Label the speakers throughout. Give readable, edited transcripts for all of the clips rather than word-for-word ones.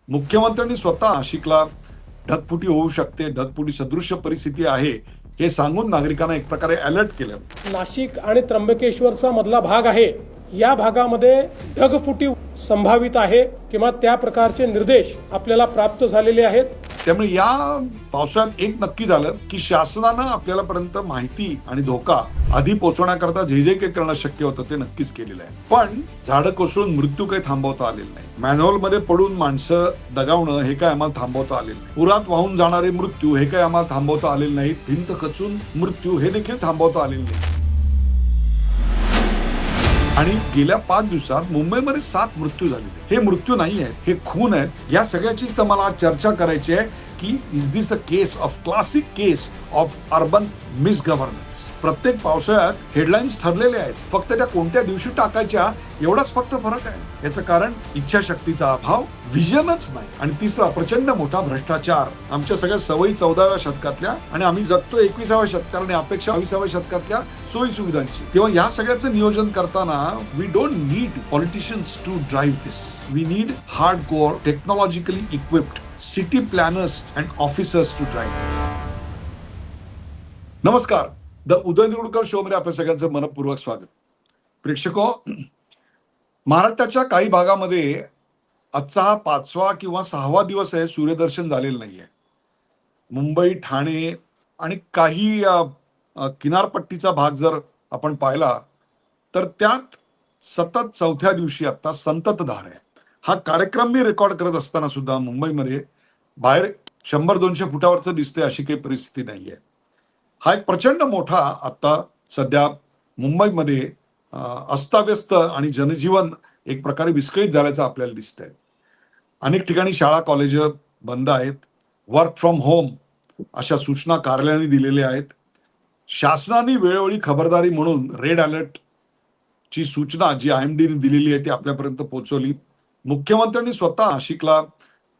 Speaker 1: मुख्यमंत्र्यांनी स्वतः नाशिकला ढगफुटी होऊ शकते, ढगफुटी सदृश्य परिस्थिती आहे हे सांगून नागरिकांना एक प्रकारे अलर्ट केलं.
Speaker 2: नाशिक आणि त्र्यंबकेश्वरचा मधला भाग आहे, या भागामध्ये ढगफुटी संभावित आहे किंवा त्या प्रकारचे निर्देश आपल्याला प्राप्त झालेले आहेत.
Speaker 1: त्यामुळे या पावसाळ्यात एक नक्की झालं की शासनानं आपल्यापर्यंत माहिती आणि धोका आधी पोहोचवण्याकरता जे जे काही करणं शक्य होतं ते नक्कीच केलेलं आहे. पण झाडं कोसळून मृत्यू काही थांबवता आलेला नाही. मॅनहोल मध्ये पडून माणसं दगावणं हे काय आम्हाला थांबवता आलेलं नाही. पुरात वाहून जाणारे मृत्यू हे काय आम्हाला थांबवता आलेले नाही. भिंत खचून मृत्यू हे देखील थांबवता आलेले नाही. आणि गेल्या 5 दिवसात मुंबईमध्ये 7 मृत्यू झालेले. हे मृत्यू नाही आहेत, हे खून आहेत. या सगळ्याचीच तर मला चर्चा करायची आहे की is this a case of classic case of urban misgovernance. प्रत्येक पावसाळ्यात हेडलाईन्स ठरलेले आहेत, फक्त त्या कोणत्या दिवशी टाकायच्या एवढाच फक्त फरक आहे. याचं कारण इच्छाशक्तीचा अभाव, विजनच नाही, आणि तिसरा प्रचंड मोठा भ्रष्टाचार. आमच्या सगळ्या सवयी 14व्या शतकातल्या आणि आम्ही जगतो 21व्या शतकात आणि अपेक्षा 22व्या शतकातल्या सोयी सुविधांची. तेव्हा या सगळ्याचं नियोजन करताना we don't need politicians to drive this. We need hardcore technologically equipped city planners and officers to drive. नमस्कार, द उदय निवडकर शो मध्ये आपल्या सगळ्यांचं मनपूर्वक स्वागत. प्रेक्षको, महाराष्ट्राच्या काही भागामध्ये आजचा हा 5वा किंवा 6वा दिवस आहे, सूर्यदर्शन झालेलं नाहीये. मुंबई, ठाणे आणि काही किनारपट्टीचा भाग जर आपण पाहिला तर त्यात सतत 4थ्या दिवशी आता संततधार आहे. हा कार्यक्रम मी रेकॉर्ड करत असताना सुद्धा मुंबईमध्ये बाहेर 100-200 फुटावरचं दिसते अशी काही परिस्थिती नाहीये. हा एक प्रचंड मोठा आता सध्या मुंबईमध्ये अस्ताव्यस्त आणि जनजीवन एक प्रकारे विस्कळीत झाल्याचं आपल्याला दिसतंय. अनेक ठिकाणी शाळा कॉलेज बंद आहेत. वर्क फ्रॉम होम अशा सूचना कार्यालयाने दिलेल्या आहेत. शासनाने वेळोवेळी खबरदारी म्हणून रेड अलर्ट ची सूचना जी IMD ने दिलेली आहे ती आपल्यापर्यंत पोहोचवली. मुख्यमंत्र्यांनी स्वतः नाशिकला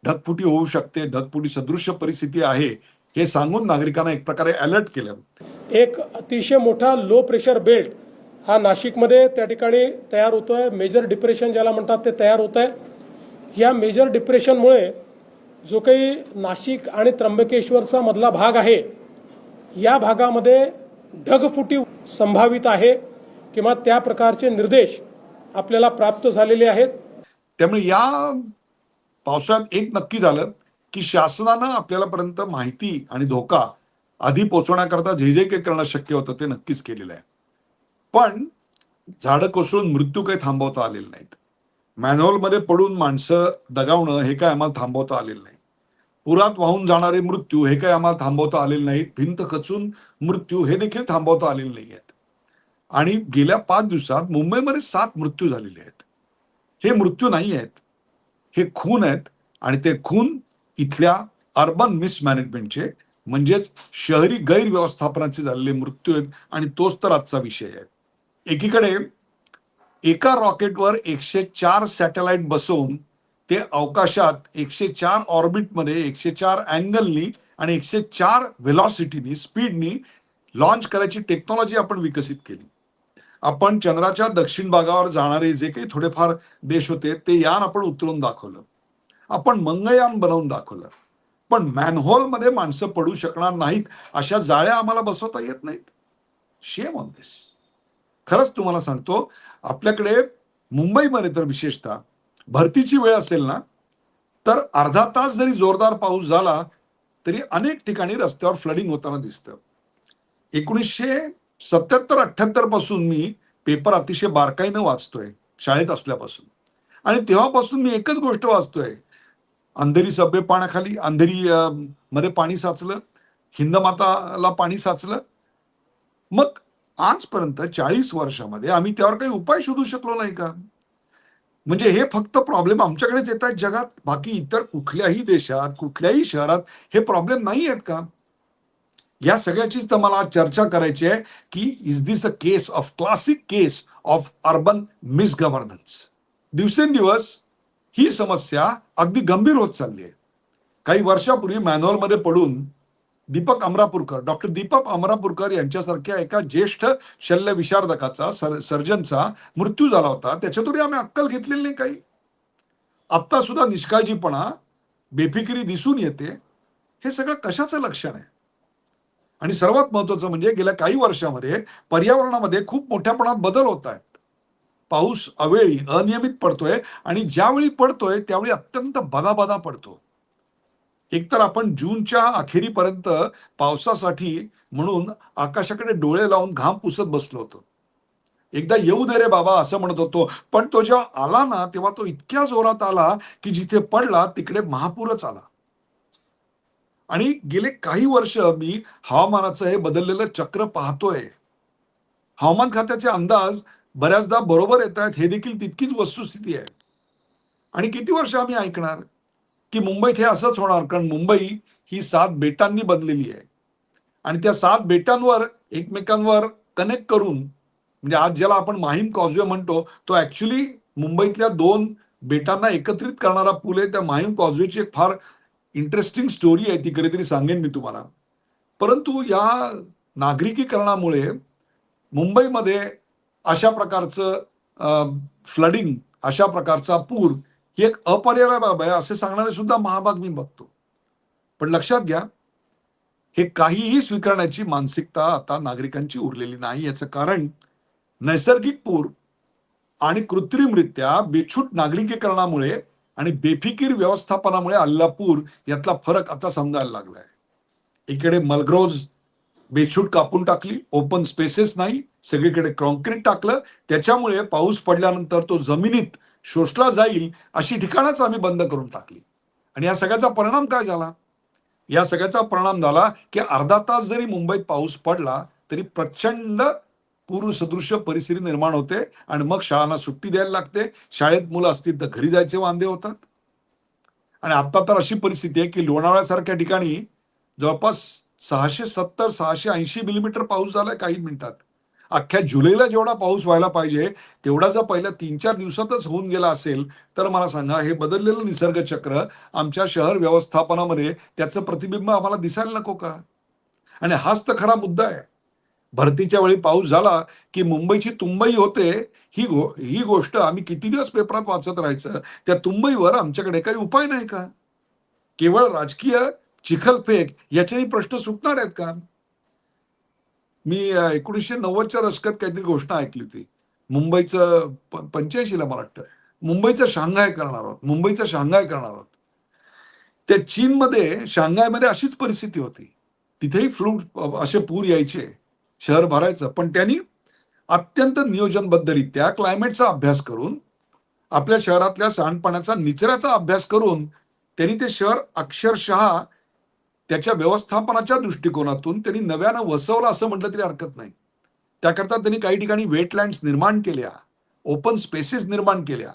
Speaker 1: ढगफुटी होऊ शकते, ढगफुटी सदृश्य परिस्थिती आहे हे सांगून नागरिकांना एक प्रकारे अलर्ट केलं.
Speaker 2: एक अतिशय मोठा लो प्रेशर बेल्ट हा नाशिकमध्ये त्या ठिकाणी तयार होतोय. मेजर डिप्रेशन ज्याला म्हणतात ते तयार होत आहे. या मेजर डिप्रेशनमुळे जो काही नाशिक आणि त्र्यंबकेश्वरचा मधला भाग आहे, या भागामध्ये ढगफुटी संभावित आहे किंवा त्या प्रकारचे निर्देश आपल्याला प्राप्त झालेले आहेत.
Speaker 1: त्यामुळे या पावसाळ्यात एक नक्की झालं की शासनानं आपल्यापर्यंत माहिती आणि धोका आधी पोहोचवण्याकरता जे जे काही करणं शक्य होतं ते नक्कीच केलेलं आहे. पण झाडं कोसळून मृत्यू काही थांबवता आलेले नाहीत. मॅनहोल मध्ये पडून माणसं दगावणं हे काय आम्हाला थांबवता आलेलं नाही. पुरात वाहून जाणारे मृत्यू हे काय आम्हाला थांबवता आलेले नाहीत. भिंत खचून मृत्यू हे देखील थांबवता आलेले नाही आहेत. आणि गेल्या 5 दिवसात मुंबईमध्ये 7 मृत्यू झालेले आहेत. हे मृत्यू नाही आहेत, हे खून आहेत. आणि ते खून इथल्या अर्बन मिसमॅनेजमेंटचे म्हणजेच शहरी गैरव्यवस्थापनाचे झालेले मृत्यू आहेत. आणि तोच तर आजचा विषय आहे. एकीकडे एका रॉकेटवर 104 सॅटेलाइट बसवून ते अवकाशात 104 ऑर्बिटमध्ये 104 अँगलनी आणि 104 व्हेलॉसिटीनी स्पीडनी लॉन्च करायची टेक्नॉलॉजी आपण विकसित केली. आपण चंद्राच्या दक्षिण भागावर जाणारे जे काही थोडेफार देश होते ते यान आपण उतरवून दाखवलं. आपण मंगळयान बनवून दाखवलं. पण मॅनहोल मध्ये माणसं पडू शकणार नाहीत अशा जाळ्या आम्हाला बसवता येत नाहीत. शेम ऑन दिस. खरंच तुम्हाला सांगतो, आपल्याकडे मुंबईमध्ये तर विशेषतः भरतीची वेळ असेल ना तर अर्धा तास जरी जोरदार पाऊस झाला तरी अनेक ठिकाणी रस्त्यावर फ्लडिंग होताना दिसतं. 1977-78 पासून मी पेपर अतिशय बारकाईनं वाचतोय शाळेत असल्यापासून. आणि तेव्हापासून मी एकच गोष्ट वाचतोय, अंधेरी सबवे पाण्याखाली, अंधेरी मध्ये पाणी साचलं, हिंदमाताला पाणी साचलं. मग आजपर्यंत 40 वर्षामध्ये आम्ही त्यावर काही उपाय शोधू शकलो नाही का? म्हणजे हे फक्त प्रॉब्लेम आमच्याकडेच येत आहेत जगात? बाकी इतर कुठल्याही देशात, कुठल्याही शहरात हे प्रॉब्लेम नाही आहेत का? या सगळ्याचीच तर मला चर्चा करायची आहे की is this a case of classic case of urban misgovernance. दिवसेंदिवस ही समस्या अगदी गंभीर होत चालली आहे. काही वर्षापूर्वी मॅनहोल मध्ये पडून डॉक्टर दीपक अमरापूरकर यांच्यासारख्या एका ज्येष्ठ शल्य विशारदकाचा सर्जनचा मृत्यू झाला होता. त्याच्यातूनही आम्ही अक्कल घेतलेली नाही काही. आत्ता सुद्धा निष्काळजीपणा बेफिकिरी दिसून येते, हे सगळं कशाचं लक्षण आहे? आणि सर्वात महत्वाचं म्हणजे गेल्या काही वर्षामध्ये पर्यावरणामध्ये खूप मोठ्या प्रमाणात बदल होत आहेत. पाऊस अवेळी, अनियमित पडतोय आणि ज्यावेळी पडतोय त्यावेळी अत्यंत बदाबदा पडतो. एकतर आपण जूनच्या अखेरीपर्यंत पावसासाठी म्हणून आकाशाकडे डोळे लावून घाम पुसत बसलो होतो. एकदा येऊ दे रे बाबा असं म्हणत होतो, पण तो जेव्हा आला ना तेव्हा तो इतक्या जोरात आला की जिथे पडला तिकडे महापूरच आला. आणि गेले काही वर्ष मी हवामानाचं हे बदललेलं चक्र पाहतोय. हवामान खात्याचे अंदाज बऱ्याचदा बरोबर येत आहेत, हे देखील तितकीच वस्तुस्थिती आहे. आणि किती वर्ष आम्ही ऐकणार की मुंबईत हे असंच होणार, कारण मुंबई ही 7 बेटांनी बनलेली आहे आणि त्या 7 बेटांवर एकमेकांवर कनेक्ट करून, म्हणजे आज ज्याला आपण माहीम कॉजवे म्हणतो, तो ऍक्च्युली मुंबईतल्या 2 बेटांना एकत्रित करणारा पूल आहे. त्या माहीम कॉजवेची एक फार इंटरेस्टिंग स्टोरी आहे, ती कधीतरी सांगेन मी तुम्हाला. परंतु या नागरिकीकरणामुळे मुंबईमध्ये अशा प्रकारचं फ्लडिंग, अशा प्रकारचा पूर ही एक अपरिहार्य बाब आहे असे सांगणारे सुद्धा महाभाग मी बघतो. पण लक्षात घ्या, हे काहीही स्वीकारण्याची मानसिकता आता नागरिकांची उरलेली नाही. याचं कारण नैसर्गिक पूर आणि कृत्रिमरित्या बेछूट नागरिकीकरणामुळे आणि बेफिकीर व्यवस्थापनामुळे आलेला पूर यातला फरक आता समजायला लागलाय. इकडे मलग्रोव्ज बेछूट कापून टाकली, ओपन स्पेसेस नाही, सगळीकडे कॉन्क्रीट टाकलं. त्याच्यामुळे पाऊस पडल्यानंतर तो जमिनीत शोषला जाईल अशी ठिकाणच आम्ही बंद करून टाकली. आणि या सगळ्याचा परिणाम काय झाला? या सगळ्याचा परिणाम झाला की अर्धा तास जरी मुंबईत पाऊस पडला तरी प्रचंड पूरसदृश्य परिस्थिती निर्माण होते आणि मग शाळांना सुट्टी द्यायला लागते. शाळेत मुलं असतील तर घरी जायचे वांदे होतात. आणि आता तर अशी परिस्थिती आहे की लोणावळ्यासारख्या ठिकाणी जवळपास 670-680 मिलीमीटर पाऊस झालाय काही मिनिटात. अख्ख्या जुलैला जेवढा पाऊस व्हायला पाहिजे तेवढा जर पहिल्या 3-4 दिवसातच होऊन गेला असेल तर मला सांगा, हे बदललेलं निसर्ग चक्र आमच्या शहर व्यवस्थापनामध्ये त्याचं प्रतिबिंब आम्हाला दिसायला नको का? आणि हाच तर खरा मुद्दा आहे. भरतीच्या वेळी पाऊस झाला की मुंबईची तुंबई होते. ही गोष्ट आम्ही किती दिवस पेपरात वाचत राहायचं? त्या तुंबईवर आमच्याकडे काही उपाय नाही का? केवळ राजकीय चिखलफेक याच्याने प्रश्न सुटणार आहेत का? मी 1990च्या दशकात काहीतरी घोषणा ऐकली होती. मुंबईचं 85ला मला वाटतं. मुंबईचं शांघाय करणार आहोत. मुंबईचं शांघाय करणार आहोत. त्या चीनमध्ये शांघायमध्ये अशीच परिस्थिती होती. तिथेही फ्लूड असे पूर यायचे. शहर भरायचं. पण त्यांनी अत्यंत नियोजनबद्धरित्या क्लायमेटचा अभ्यास करून, आपल्या शहरातल्या सांडपाण्याचा निचऱ्याचा अभ्यास करून त्यांनी ते शहर अक्षरशः त्याच्या व्यवस्थापनाच्या दृष्टिकोनातून त्यांनी नव्यानं वसवलं असं म्हटलं तरी हरकत नाही. त्याकरता त्यांनी काही ठिकाणी वेटलँड्स निर्माण केल्या, ओपन स्पेसेस निर्माण केल्या,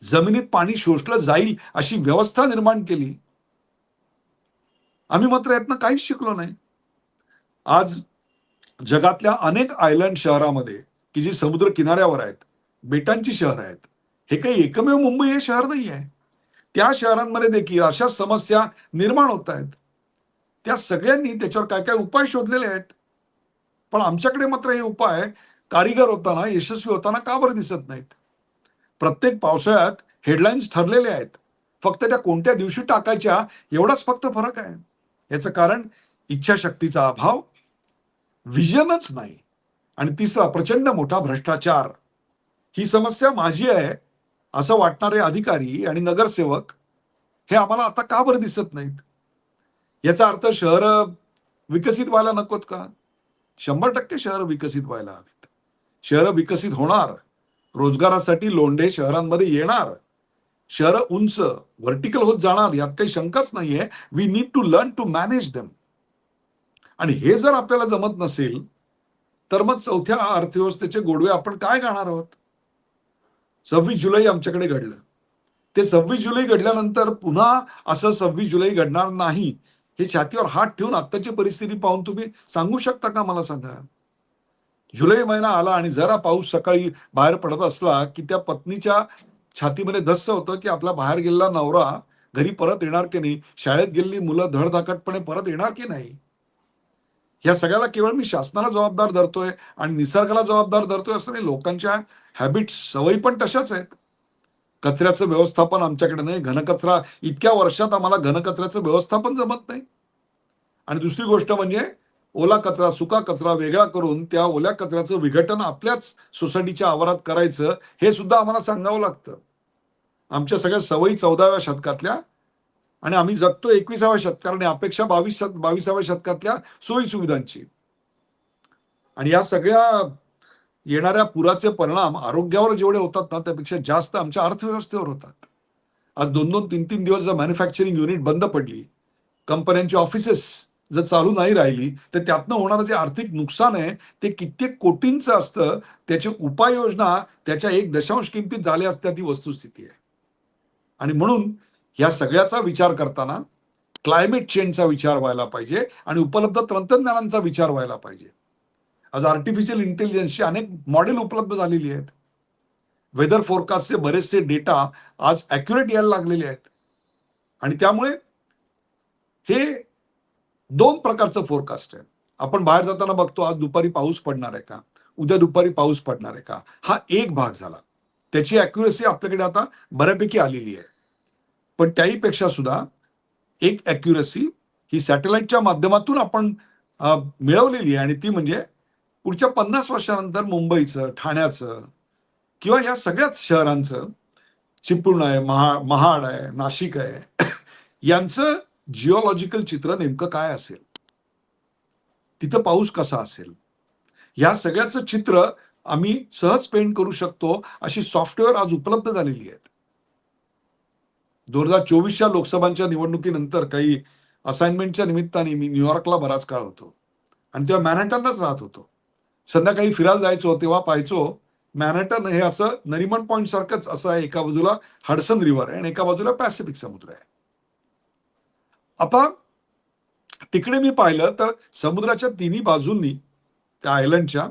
Speaker 1: जमिनीत पाणी शोषलं जाईल अशी व्यवस्था निर्माण केली. आम्ही मात्र यातनं काहीच शिकलो नाही. आज जगातल्या अनेक आयलंड शहरामध्ये की जी समुद्र किनाऱ्यावर आहेत, बेटांची शहर आहेत, हे काही एकमेव मुंबई हे शहर नाही आहे. त्या शहरांमध्ये देखील अशा समस्या निर्माण होत आहेत. त्या सगळ्यांनी त्याच्यावर काय काय उपाय शोधलेले आहेत. पण आमच्याकडे मात्र हे उपाय कारीगर होताना, यशस्वी होताना का बरं दिसत नाहीत? प्रत्येक पावसाळ्यात हेडलाईन्स ठरलेले आहेत. फक्त त्या कोणत्या दिवशी टाकायच्या एवढाच फक्त फरक आहे. याचं कारण इच्छाशक्तीचा अभाव, व्हिजनच नाही. आणि तिसरा प्रचंड मोठा भ्रष्टाचार. ही समस्या माझी आहे असं वाटणारे अधिकारी आणि नगरसेवक हे आम्हाला आता का बरं दिसत नाहीत? याचा अर्थ शहर विकसित व्हायला नकोत का? 100% शहर विकसित व्हायला हवीत. शहरं विकसित होणार, रोजगारासाठी लोंढे शहरांमध्ये येणार, शहरं उंच व्हर्टिकल होत जाणार, यात काही शंकाच नाहीये. We need to learn to manage them. आणि हे जर आपल्याला जमत नसेल तर मग चौथ्या अर्थव्यवस्थेचे गोडवे आपण काय गाणार आहोत? 26 जुलै आमच्याकडे घडलं. ते 26 जुलै घडल्यानंतर पुन्हा असं 26 जुलै घडणार नाही हे छातीवर हात ठेवून आत्ताची परिस्थिती पाहून तुम्ही सांगू शकता का? मला सांगा. जुलै महिना आला आणि जरा पाऊस सकाळी बाहेर पडत असला की त्या पत्नीच्या छातीमध्ये धस्स होतं की आपला बाहेर गेलेला नवरा घरी परत येणार की नाही, शाळेत गेलेली मुलं धडधाकटपणे परत येणार की नाही. या सगळ्याला केवळ मी शासनाला जबाबदार धरतोय आणि निसर्गाला जबाबदार धरतोय असं नाही. लोकांच्या हॅबिट्स, सवयी पण तशाच आहेत. कचऱ्याचं व्यवस्थापन आमच्याकडे नाही. घनकचरा इतक्या वर्षात आम्हाला घनकचऱ्याचं व्यवस्थापन जमत नाही. आणि दुसरी गोष्ट म्हणजे ओला कचरा, सुका कचरा वेगळा करून त्या ओल्या कचऱ्याचं विघटन आपल्याच सोसायटीच्या आवारात करायचं, हे सुद्धा आम्हाला सांगावं लागतं. आमच्या सगळ्या सवयी 14व्या शतकातल्या आणि आम्ही जगतो 21व्या शतकात आणि अपेक्षा 22व्या शतकातल्या सोयी सुविधांची. आणि या सगळ्या येणाऱ्या पुराचे परिणाम आरोग्यावर जेवढे होतात ना, त्यापेक्षा जास्त आमच्या अर्थव्यवस्थेवर होतात. आज 2-2, 3-3 दिवस जर मॅन्युफॅक्चरिंग युनिट बंद पडली, कंपन्यांची ऑफिसेस जर चालू नाही राहिली, तर त्यातनं होणारं जे आर्थिक नुकसान आहे, ते कित्येक कोटींचं असतं. त्याची उपाययोजना त्याच्या 1 दशांश किमतीत झाल्या असत्या, ती वस्तुस्थिती आहे. आणि म्हणून या सगळ्याचा विचार करताना क्लायमेट चेंजचा विचार व्हायला पाहिजे आणि उपलब्ध तंत्रज्ञानांचा विचार व्हायला पाहिजे. आज आर्टिफिशियल इंटेलिजन्सची अनेक मॉडेल उपलब्ध झालेली आहेत. वेदर फोरकास्टचे बरेचसे डेटा आज ॲक्युरेट यायला लागलेले आहेत. आणि त्यामुळे हे 2 प्रकारचं फोरकास्ट आहे. आपण बाहेर जाताना बघतो, आज दुपारी पाऊस पडणार आहे का? उद्या दुपारी पाऊस पडणार आहे का? हा एक भाग झाला. त्याची ॲक्युरसी आपल्याकडे आता बऱ्यापैकी आलेली आहे. पण त्याहीपेक्षा सुद्धा एक ॲक्युरसी ही सॅटेलाइटच्या माध्यमातून आपण मिळवलेली आहे आणि ती म्हणजे पुढच्या 50 वर्षानंतर मुंबईचं, ठाण्याचं किंवा या सगळ्याच शहरांचं, चिपळूण आहे, महाड आहे, नाशिक आहे, यांचं जिओलॉजिकल चित्र नेमकं काय असेल? तिथं पाऊस कसा असेल? या सगळ्याचं चित्र आम्ही सहज पेंट करू शकतो, अशी सॉफ्टवेअर आज उपलब्ध झालेली आहेत. 2024च्या लोकसभांच्या निवडणुकीनंतर काही असाइनमेंटच्या निमित्ताने मी न्यूयॉर्कला बराच काळ होतो आणि तेव्हा मॅनहॅटनलाच राहत होतो. संध्याकाळी फिरायला जायचो तेव्हा पाहायचो मॅनहॅटन हे असं नरिमन पॉइंट सारखंच असं आहे. एका बाजूला हडसन रिव्हर आहे आणि एका बाजूला पॅसिफिक समुद्र आहे. आता तिकडे मी पाहिलं तर समुद्राच्या तिन्ही बाजूंनी त्या आयलंडच्या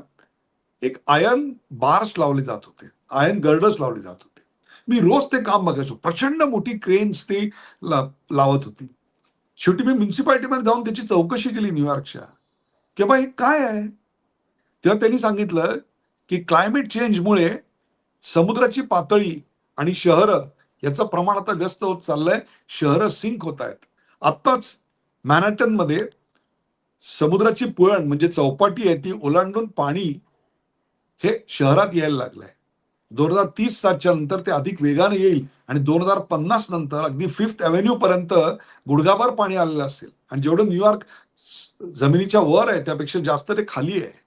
Speaker 1: एक आयर्न बार्स लावले जात होते, आयर्न गर्डर्स लावले जात होते. मी रोज ते काम बघायचो. प्रचंड मोठी क्रेन्स ती लावत होती. शेवटी मी म्युन्सिपाल्टीमध्ये जाऊन त्याची चौकशी केली न्यूयॉर्कच्या, की बाबा हे काय आहे? तेव्हा त्यांनी सांगितलं की क्लायमेट चेंजमुळे समुद्राची पातळी आणि शहरं याचं प्रमाण आता व्यस्त होत चाललंय. शहरं सिंक होत आहेत. आत्ताच मॅनहॅटनमध्ये समुद्राची पुळण म्हणजे चौपाटी आहे ती ओलांडून पाणी हे शहरात यायला लागलंय. 2030 नंतर ते अधिक वेगाने येईल आणि 2050 नंतर अगदी फिफ्थ अव्हेन्यू पर्यंत गुडघाभर पाणी आलेलं असेल. आणि जेवढं न्यूयॉर्क जमिनीच्या वर आहे त्यापेक्षा जास्त ते खाली आहे.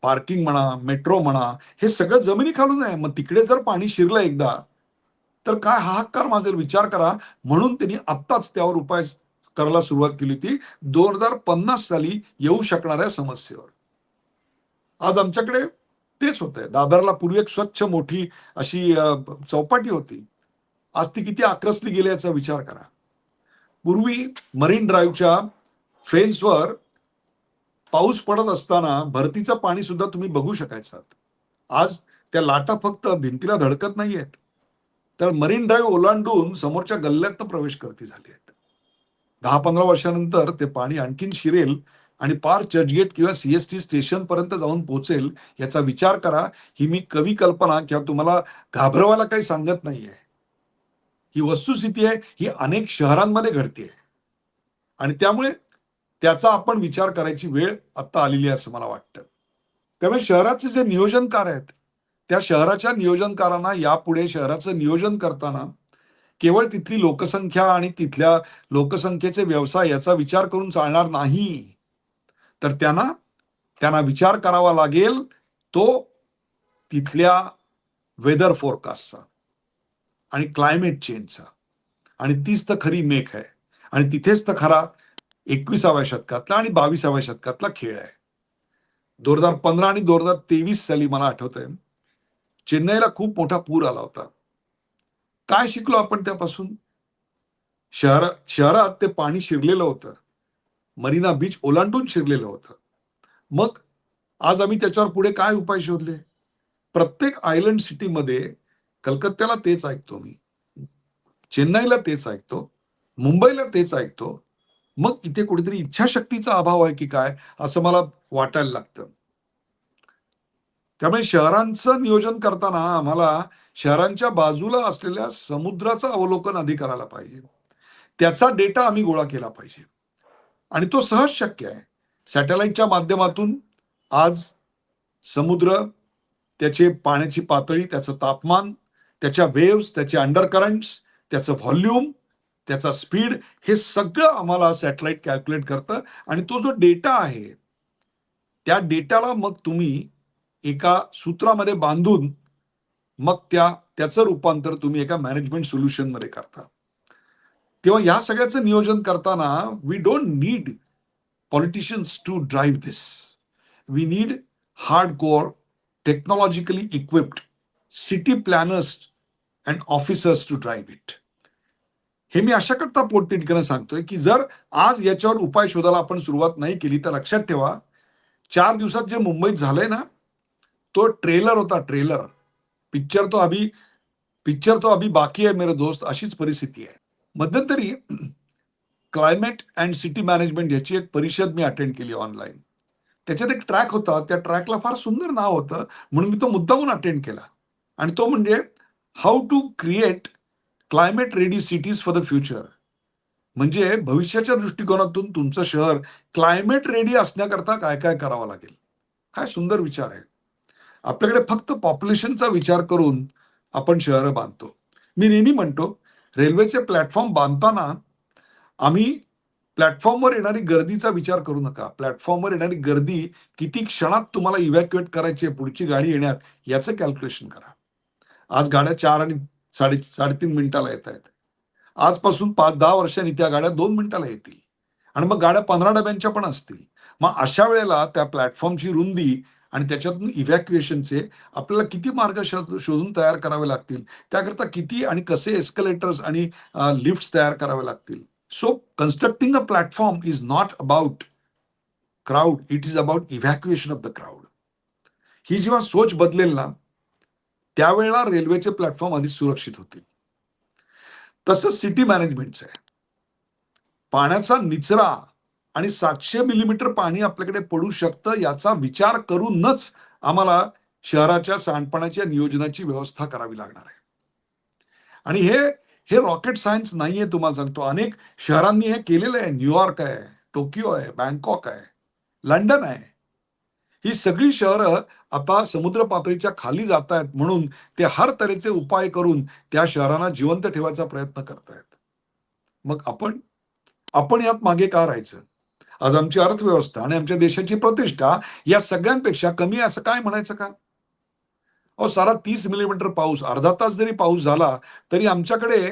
Speaker 1: पार्किंग म्हणा, मेट्रो म्हणा, हे सगळं जमिनी खालून आहे. मग तिकडे जर पाणी शिरलं एकदा तर काय हाहाकार माजेल विचार करा. म्हणून त्यांनी आत्ताच त्यावर उपाय करायला सुरुवात केली होती 2050 साली येऊ शकणाऱ्या समस्येवर. आज आमच्याकडे तेच होतंय. दादरला पूर्वी एक स्वच्छ मोठी अशी चौपाटी होती. आज ती किती आक्रसली गेली याचा विचार करा. पूर्वी मरीन ड्राईव्हच्या फेन्सवर पाऊस पडत असताना भरतीचं पाणी सुद्धा तुम्ही बघू शकायचात. आज त्या लाटा फक्त भिंतीला धडकत नाहीयेत, तर मरीन ड्राईव्ह ओलांडून समोरच्या गल्ल्यात प्रवेश करती झाली आहेत. 10-15 वर्षानंतर ते पाणी आणखीन शिरेल आणि पार चर्चगेट किंवा सीएसटी स्टेशन पर्यंत जाऊन पोहोचेल. याचा विचार करा. ही मी कवी कल्पना किंवा तुम्हाला घाबरवायला काही सांगत नाहीये. ही वस्तुस्थिती आहे. ही अनेक शहरांमध्ये घडते आणि त्यामुळे त्याचा आपण विचार करायची वेळ आता आलेली आहे असं मला वाटतं. त्यामुळे शहराचे जे नियोजनकार आहेत, त्या शहराच्या नियोजनकारांना यापुढे शहराचं नियोजन करताना केवळ तिथली लोकसंख्या आणि तिथल्या लोकसंख्येचे व्यवसाय याचा विचार करून चालणार नाही. तर त्यांना विचार करावा लागेल तो तिथल्या वेदर फोरकास्टचा आणि क्लायमेट चेंजचा. आणि तीच तर खरी मेख आहे आणि तिथेच तर खरा 21व्या शतकातला आणि 22व्या शतकातला खेळ आहे. 2015 आणि 2023 साली मला आठवतंय चेन्नईला खूप मोठा पूर आला होता. काय शिकलो आपण त्यापासून? शहरात ते पाणी शिरलेलं होतं. मरीना बीच ओलांडून शिरलेलं होतं. मग आज आम्ही त्याच्यावर पुढे काय उपाय शोधले? प्रत्येक आयलंड सिटीमध्ये कलकत्त्याला तेच ऐकतो मी, चेन्नईला तेच ऐकतो, मुंबईला तेच ऐकतो. मग इथे कुठेतरी इच्छाशक्तीचा अभाव आहे की काय असं मला वाटायला लागतं. त्यामुळे शहरांचं नियोजन करताना आम्हाला शहरांच्या बाजूला असलेल्या समुद्राचं अवलोकन आधी करायला पाहिजे. त्याचा डेटा आम्ही गोळा केला पाहिजे आणि तो सहज शक्य आहे. सॅटेलाइटच्या माध्यमातून आज समुद्र, त्याचे पाण्याची पातळी, त्याचं तापमान, त्याच्या वेव्स, त्याचे अंडरकरंट्स, त्याचं व्हॉल्यूम, त्याचा स्पीड, हे सगळं आम्हाला सॅटेलाइट कॅल्क्युलेट करतं आणि तो जो डेटा आहे त्या डेटाला मग तुम्ही एका सूत्रामध्ये बांधून मग त्याचं रूपांतर तुम्ही एका मॅनेजमेंट सोल्युशन मध्ये करता. तेव्हा या सगळ्याचं नियोजन करताना we don't need politicians to drive this. We need hardcore, technologically equipped city planners and officers to drive it. हे मी अशा करता पोटतिडकीनं सांगतोय की जर आज याच्यावर उपाय शोधायला आपण सुरुवात नाही केली तर लक्षात ठेवा, 4 दिवसात जे मुंबईत झालंय ना, तो ट्रेलर होता, ट्रेलर. पिक्चर तो अभी बाकी है मेरे दोस्त, अशीच परिस्थिती आहे. मध्यंतरी क्लायमेट अँड सिटी मॅनेजमेंट याची एक परिषद मी अटेंड केली ऑनलाईन. त्याच्यात एक ट्रॅक होता, त्या ट्रॅकला फार सुंदर नाव होतं, म्हणून मी तो मुद्दामून अटेंड केला. आणि तो म्हणजे how to create climate ready cities for the future. म्हणजे भविष्याच्या दृष्टिकोनातून तुमचं शहर क्लायमेट रेडी असण्याकरता काय काय करावं लागेल. काय सुंदर विचार आहे. आपल्याकडे फक्त पॉप्युलेशनचा विचार करून आपण शहरं बांधतो. मी नेहमी म्हणतो, रेल्वेचे प्लॅटफॉर्म बांधताना आम्ही प्लॅटफॉर्मवर येणारी गर्दीचा विचार करू नका. प्लॅटफॉर्मवर येणारी गर्दी किती क्षणात तुम्हाला इव्हॅक्युएट करायची आहे पुढची गाडी येण्यात, याचं कॅल्क्युलेशन करा. आज गाड्या 4 आणि 3.5 मिनिटाला येत आहेत. आजपासून 5-10 वर्षांनी त्या गाड्या 2 मिनिटाला येतील आणि मग गाड्या 15 डब्यांच्या पण असतील. मग अशा वेळेला त्या प्लॅटफॉर्मची रुंदी आणि त्याच्यातून इव्हॅक्युएशनचे आपल्याला किती मार्ग शोधून तयार करावे लागतील, त्याकरता किती आणि कसे एस्केलेटर्स आणि लिफ्ट्स तयार करावे लागतील. So constructing a platform is not about crowd, it is about evacuation of the crowd. ही जेव्हा सोच बदलेल ना, त्यावेळेला रेल्वेचे प्लॅटफॉर्म अधिक सुरक्षित होतील. तसंच सिटी मॅनेजमेंटचं आहे. पाण्याचा निचरा आणि 700 मिलीमीटर पाणी आपल्याकडे पडू शकतं याचा विचार करूनच आम्हाला शहराच्या सांडपाण्याच्या नियोजनाची व्यवस्था करावी लागणार आहे. आणि हे रॉकेट सायन्स नाहीये, तुम्हाला सांगतो. अनेक शहरांनी हे केलेलं आहे. न्यूयॉर्क आहे, टोकियो आहे, बँकॉक आहे, लंडन आहे. ही सगळी शहरं आता समुद्र पातळीच्या खाली जात आहेत, म्हणून ते हर तऱ्हेचे उपाय करून त्या शहरांना जिवंत ठेवायचा प्रयत्न करतायत. मग आपण यात मागे का राहायचं? आज आमची अर्थव्यवस्था आणि आमच्या देशाची प्रतिष्ठा या सगळ्यांपेक्षा कमी असं काय म्हणायचं का? अहो, सारा 30 मिलीमीटर पाऊस, अर्धा तास जरी पाऊस झाला तरी आमच्याकडे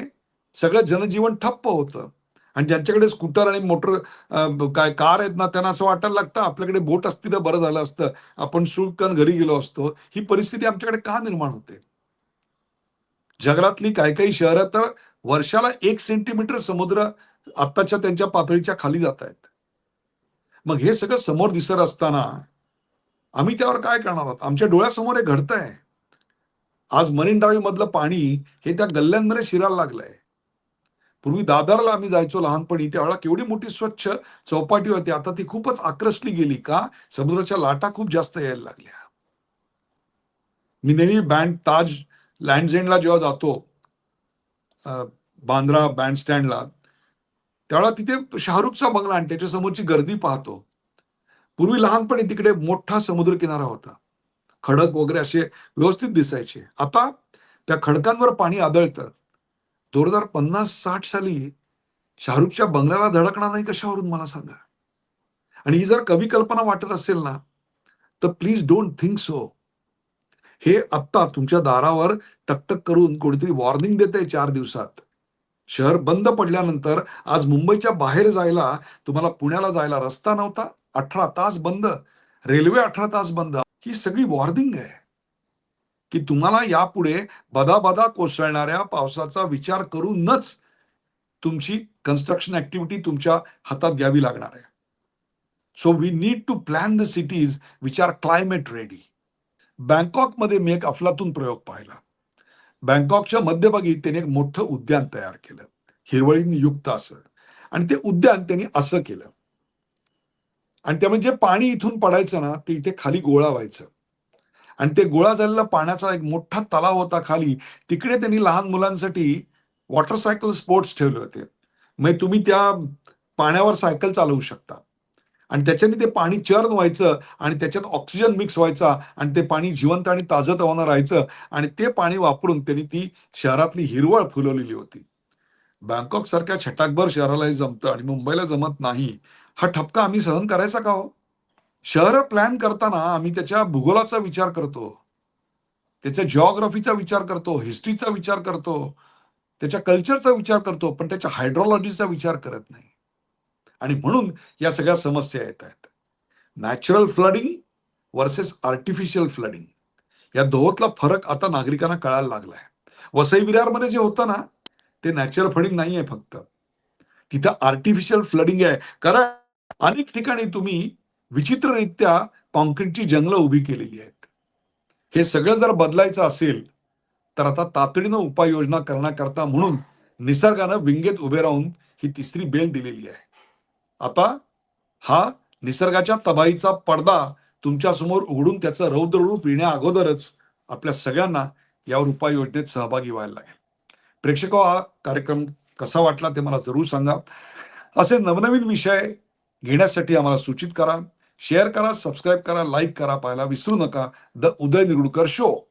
Speaker 1: सगळं जनजीवन ठप्प होतं. आणि ज्यांच्याकडे स्कूटर आणि मोटर काय कार आहेत ना, त्यांना असं वाटायला लागतं आपल्याकडे बोट असती तर बरं झालं असतं, आपण सुटकन घरी गेलो असतो. ही परिस्थिती आमच्याकडे का निर्माण होते? जगातली काही शहरं तर वर्षाला 1 सेंटीमीटर समुद्र आत्ताच्या त्यांच्या पातळीच्या खाली जात आहेत. मग हे सगळं समोर दिसत असताना आम्ही त्यावर काय करणार आहोत? आमच्या डोळ्यासमोर हे घडतंय. आज मरीन ड्राईव्ह मधलं पाणी हे त्या गल्ल्यांमध्ये शिरायला लागलंय. पूर्वी दादरला आम्ही जायचो लहानपणी, त्यावेळेला केवढी मोठी स्वच्छ चौपाटी होती. आता ती खूपच आक्रसली गेली. का? समुद्राच्या लाटा खूप जास्त यायला लागल्या. मी नेहमी ताज लँड्स एंडला जेव्हा जातो, बांद्रा बँडस्टँडला, त्यावेळेला तिथे शाहरुखचा बंगला आणि त्याच्या समोरची गर्दी पाहतो. पूर्वी लहानपणी तिकडे मोठा समुद्र किनारा होता. खडक वगैरे असे व्यवस्थित दिसायचे. आता त्या खडकांवर पाणी आदळतं. 2050-60 साली शाहरुखच्या बंगल्याला धडकणार नाही कशावरून, मला सांगा? आणि ही जर कवी कल्पना वाटत असेल ना, तर प्लीज डोंट थिंक सो. हे आत्ता तुमच्या दारावर टकटक करून कोणीतरी वॉर्निंग देतंय 4 दिवसात. शहर बंद पडल्यानंतर आज मुंबईच्या बाहेर जायला, तुम्हाला पुण्याला जायला रस्ता नव्हता, 18 तास बंद, रेल्वे 18 तास बंद. ही सगळी वॉर्निंग आहे की तुम्हाला यापुढे बदा कोसळणाऱ्या पावसाचा विचार करूनच तुमची कन्स्ट्रक्शन ऍक्टिव्हिटी तुमच्या हातात घ्यावी लागणार आहे. So we need to plan the cities which are climate ready. बँकॉकमध्ये मी एक अफलातून प्रयोग पाहिला. बँकॉकच्या मध्यभागी त्यांनी एक मोठं उद्यान तयार केलं, हिरवळींनी युक्त असं. आणि ते उद्यान त्यांनी असं केलं, आणि त्यामुळे जे पाणी इथून पडायचं ना, ते इथे खाली गोळा व्हायचं आणि ते गोळा झालेला पाण्याचा एक मोठा तलाव होता खाली. तिकडे त्यांनी लहान मुलांसाठी वॉटरसायकल स्पोर्ट्स ठेवले होते. म्हणजे तुम्ही त्या पाण्यावर सायकल चालवू शकता आणि त्याच्याने ते पाणी चर्न व्हायचं आणि त्याच्यात ऑक्सिजन मिक्स व्हायचा आणि ते पाणी जिवंत आणि ताजंतवानं राहायचं आणि ते पाणी वापरून त्यांनी ती शहरातली हिरवळ फुलवलेली होती. बँकॉक सारख्या छटाकभर शहराला हे जमतं आणि मुंबईला जमत नाही. हा ठपका आम्ही सहन करायचा का हो? शहर प्लॅन करताना आम्ही त्याच्या भूगोलाचा विचार करतो, त्याच्या जिओग्राफीचा विचार करतो, हिस्ट्रीचा विचार करतो, त्याच्या कल्चरचा विचार करतो, पण त्याच्या हायड्रोलॉजीचा विचार करत नाही. आणि म्हणून या सगळ्या समस्या येत आहेत. Natural flooding versus artificial flooding या दोहोतला फरक आता नागरिकांना कळायला लागलाय. वसई विरारमध्ये जे होतं ना, ते नॅचरल फ्लडिंग नाहीये फक्त. तिथं आर्टिफिशियल फ्लडिंग आहे. कारण अनेक ठिकाणी तुम्ही विचित्ररित्या कॉन्क्रीटची जंगलं उभी केलेली आहेत. हे सगळं जर बदलायचं असेल, तर आता तातडीनं उपाययोजना करण्याकरता म्हणून निसर्गानं विंगेत उभे राहून ही तिसरी बेल दिलेली आहे. आता हा निसर्गाच्या तबाहीचा पडदा तुमच्यासमोर उघडून त्याचं रौद्र रूप येण्या अगोदरच आपल्या सगळ्यांना यावर उपाययोजनेत सहभागी व्हायला लागेल. प्रेक्षको, हा कार्यक्रम कसा वाटला ते मला जरूर सांगा. असे नवनवीन विषय घेण्यासाठी आम्हाला सूचित करा, शेअर करा, सबस्क्राईब करा, लाईक करा. पाहायला विसरू नका द उदय निगुडकर शो.